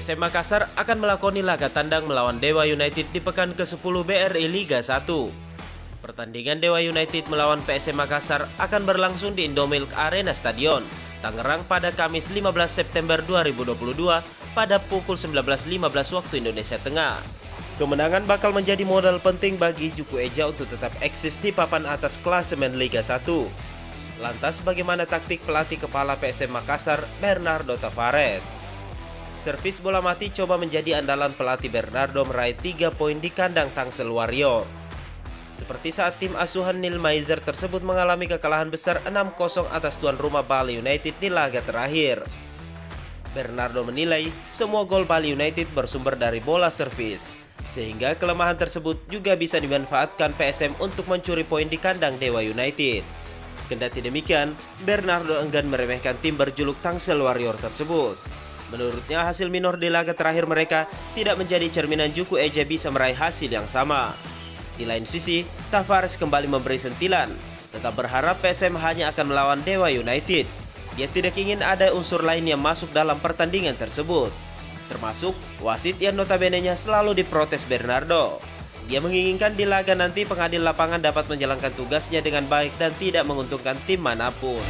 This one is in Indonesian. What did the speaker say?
PSM Makassar akan melakoni laga tandang melawan Dewa United di pekan ke-10 BRI Liga 1. Pertandingan Dewa United melawan PSM Makassar akan berlangsung di Indomilk Arena Stadion, Tangerang pada Kamis 15 September 2022 pada pukul 19.15 waktu Indonesia Tengah. Kemenangan bakal menjadi modal penting bagi Juku Eja untuk tetap eksis di papan atas klasemen Liga 1. Lantas bagaimana taktik pelatih kepala PSM Makassar, Bernardo Tavares? Servis bola mati coba menjadi andalan pelatih Bernardo meraih 3 poin di kandang Tangsel Warrior. Seperti saat tim asuhan Neil Maizer tersebut mengalami kekalahan besar 6-0 atas tuan rumah Bali United di laga terakhir. Bernardo menilai semua gol Bali United bersumber dari bola servis, sehingga kelemahan tersebut juga bisa dimanfaatkan PSM untuk mencuri poin di kandang Dewa United. Kendati demikian, Bernardo enggan meremehkan tim berjuluk Tangsel Warrior tersebut. Menurutnya hasil minor di laga terakhir mereka tidak menjadi cerminan Juku Eja bisa meraih hasil yang sama. Di lain sisi, Tavares kembali memberi sentilan, tetap berharap PSM hanya akan melawan Dewa United. Dia tidak ingin ada unsur lain yang masuk dalam pertandingan tersebut, termasuk wasit yang notabene-nya selalu diprotes Bernardo. Dia menginginkan di laga nanti pengadil lapangan dapat menjalankan tugasnya dengan baik dan tidak menguntungkan tim manapun.